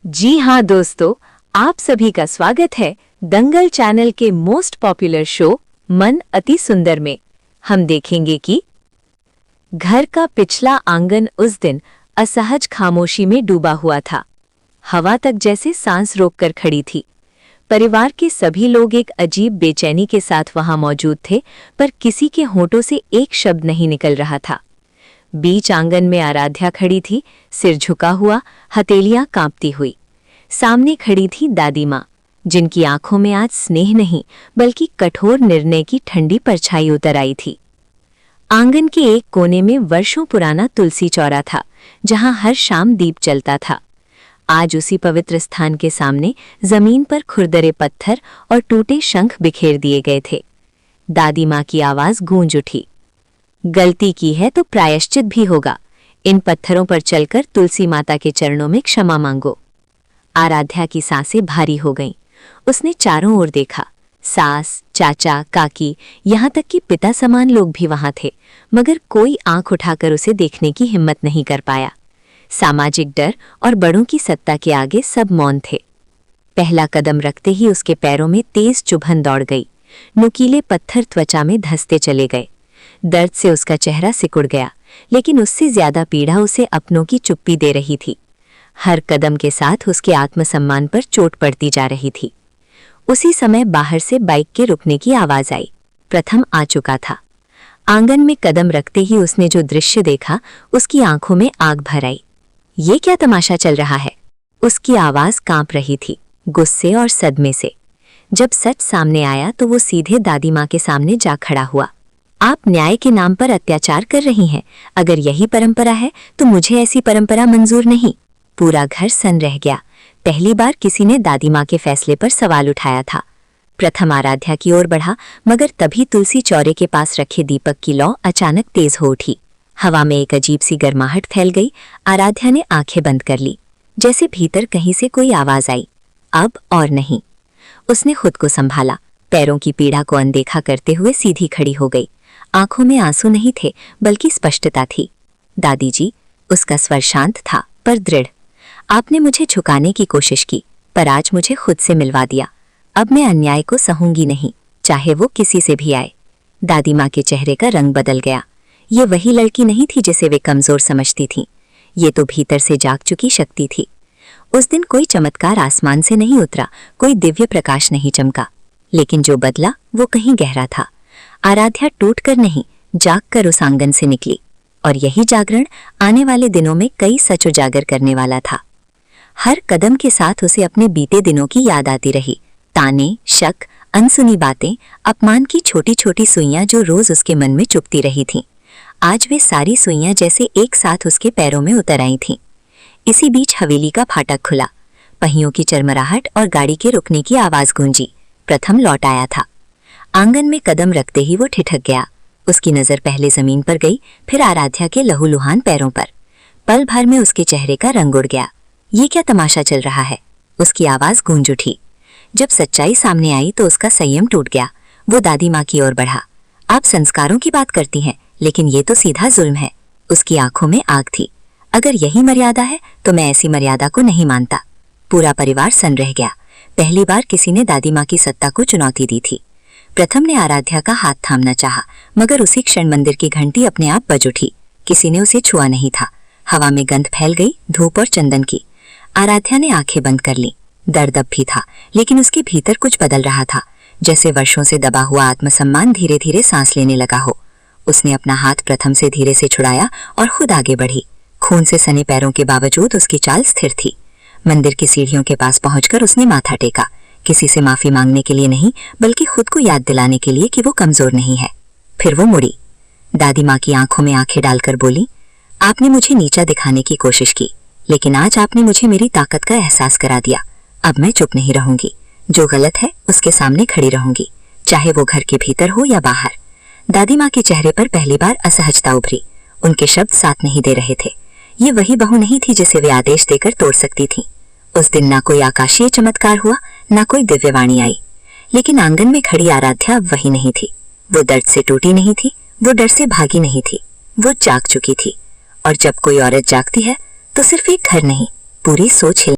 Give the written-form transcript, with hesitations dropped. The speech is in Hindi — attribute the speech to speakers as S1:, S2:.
S1: जी हाँ दोस्तों, आप सभी का स्वागत है दंगल चैनल के मोस्ट पॉपुलर शो मन अति सुंदर में। हम देखेंगे कि घर का पिछला आंगन उस दिन असहज खामोशी में डूबा हुआ था। हवा तक जैसे सांस रोककर खड़ी थी। परिवार के सभी लोग एक अजीब बेचैनी के साथ वहां मौजूद थे, पर किसी के होठों से एक शब्द नहीं निकल रहा था। बीच आंगन में आराध्या खड़ी थी, सिर झुका हुआ, हथेलियां कांपती हुई। सामने खड़ी थी दादी माँ, जिनकी आंखों में आज स्नेह नहीं बल्कि कठोर निर्णय की ठंडी परछाई उतर आई थी। आंगन के एक कोने में वर्षों पुराना तुलसी चौरा था, जहां हर शाम दीप जलता था। आज उसी पवित्र स्थान के सामने जमीन पर खुरदरे पत्थर और टूटे शंख बिखेर दिए गए थे। दादी माँ की आवाज गूंज उठी, गलती की है तो प्रायश्चित भी होगा। इन पत्थरों पर चलकर तुलसी माता के चरणों में क्षमा मांगो। आराध्या की सांसें भारी हो गईं। उसने चारों ओर देखा। सास, चाचा, काकी, यहाँ तक कि पिता समान लोग भी वहां थे, मगर कोई आंख उठाकर उसे देखने की हिम्मत नहीं कर पाया। सामाजिक डर और बड़ों की सत्ता के आगे सब मौन थे। पहला कदम रखते ही उसके पैरों में तेज चुभन दौड़ गई। नुकीले पत्थर त्वचा में धंसते चले गए। दर्द से उसका चेहरा सिकुड़ गया, लेकिन उससे ज्यादा पीड़ा उसे अपनों की चुप्पी दे रही थी। हर कदम के साथ उसके आत्मसम्मान पर चोट पड़ती जा रही थी। उसी समय बाहर से बाइक के रुकने की आवाज आई। प्रथम आ चुका था। आंगन में कदम रखते ही उसने जो दृश्य देखा, उसकी आंखों में आग भर आई। ये क्या तमाशा चल रहा है? उसकी आवाज कांप रही थी, गुस्से और सदमे से। जब सच सामने आया तो वो सीधे दादी माँ के सामने जा खड़ा हुआ। आप न्याय के नाम पर अत्याचार कर रही हैं। अगर यही परंपरा है तो मुझे ऐसी परंपरा मंजूर नहीं। पूरा घर सन रह गया। पहली बार किसी ने दादी माँ के फैसले पर सवाल उठाया था। प्रथम आराध्या की ओर बढ़ा, मगर तभी तुलसी चौरे के पास रखे दीपक की लौ अचानक तेज हो उठी। हवा में एक अजीब सी गर्माहट फैल गई। आराध्या ने आंखें बंद कर ली, जैसे भीतर कहीं से कोई आवाज आई। अब और नहीं। उसने खुद को संभाला, पैरों की पीड़ा को अनदेखा करते हुए सीधी खड़ी हो गई। आंखों में आंसू नहीं थे, बल्कि स्पष्टता थी। दादी जी, उसका स्वर शांत था पर दृढ़। आपने मुझे झुकाने की कोशिश की, पर आज मुझे खुद से मिलवा दिया। अब मैं अन्याय को सहूंगी नहीं, चाहे वो किसी से भी आए। दादी माँ के चेहरे का रंग बदल गया। ये वही लड़की नहीं थी जिसे वे कमजोर समझती थीं। ये तो भीतर से जाग चुकी शक्ति थी। उस दिन कोई चमत्कार आसमान से नहीं उतरा, कोई दिव्य प्रकाश नहीं चमका, लेकिन जो बदला वो कहीं गहरा था। आराध्या टूटकर नहीं, जागकर उस आंगन से निकली, और यही जागरण आने वाले दिनों में कई सच उजागर करने वाला था। हर कदम के साथ उसे अपने बीते दिनों की याद आती रही। ताने, शक, अनसुनी बातें, अपमान की छोटी छोटी सुइयां जो रोज उसके मन में चुभती रही थीं। आज वे सारी सुइयां जैसे एक साथ उसके पैरों में उतर आई थीं। इसी बीच हवेली का फाटक खुला। पहियों की चरमराहट और गाड़ी के रुकने की आवाज गूंजी। प्रथम लौट आया था। आंगन में कदम रखते ही वो ठिठक गया। उसकी नजर पहले जमीन पर गई, फिर आराध्या के लहूलुहान पैरों पर। पल भर में उसके चेहरे का रंग उड़ गया। ये क्या तमाशा चल रहा है? उसकी आवाज गूंज उठी। जब सच्चाई सामने आई तो उसका संयम टूट गया। वो दादी माँ की ओर बढ़ा। आप संस्कारों की बात करती हैं, लेकिन ये तो सीधा जुल्म है। उसकी आंखों में आग थी। अगर यही मर्यादा है तो मैं ऐसी मर्यादा को नहीं मानता। पूरा परिवार सन रह गया। पहली बार किसी ने दादी माँ की सत्ता को चुनौती दी थी। प्रथम ने आराध्या का हाथ थामना चाहा, मगर उसी क्षण मंदिर की घंटी अपने आप बज उठी। किसी ने उसे छुआ नहीं था। हवा में गंध फैल गई, धूप और चंदन की। आराध्या ने आंखें बंद कर ली। दर्द अब भी था, लेकिन उसके भीतर कुछ बदल रहा था, जैसे वर्षों से दबा हुआ आत्मसम्मान धीरे धीरे सांस लेने लगा हो। उसने अपना हाथ प्रथम से धीरे से छुड़ाया और खुद आगे बढ़ी। खून से सने पैरों के बावजूद उसकी चाल स्थिर थी। मंदिर की सीढ़ियों के पास पहुंचकर उसने माथा टेका, किसी से माफी मांगने के लिए नहीं, बल्कि खुद को याद दिलाने के लिए कि वो कमजोर नहीं है। फिर वो मुड़ी। दादी माँ की आंखों में आंखें डालकर बोली, आपने मुझे नीचा दिखाने की कोशिश की, लेकिन आज आपने मुझे मेरी ताकत का एहसास करा दिया। अब मैं चुप नहीं रहूंगी। जो गलत है उसके सामने खड़ी रहूंगी, चाहे वो घर के भीतर हो या बाहर। दादी माँ के चेहरे पर पहली बार असहजता उभरी। उनके शब्द साथ नहीं दे रहे थे। ये वही बहू नहीं थी जिसे वे आदेश देकर तोड़ सकती थी। उस दिन ना कोई आकाशीय चमत्कार हुआ, ना कोई दिव्यवाणी आई, लेकिन आंगन में खड़ी आराध्या अब वही नहीं थी। वो दर्द से टूटी नहीं थी, वो डर से भागी नहीं थी, वो जाग चुकी थी। और जब कोई औरत जागती है तो सिर्फ एक घर नहीं, पूरी सोच हिल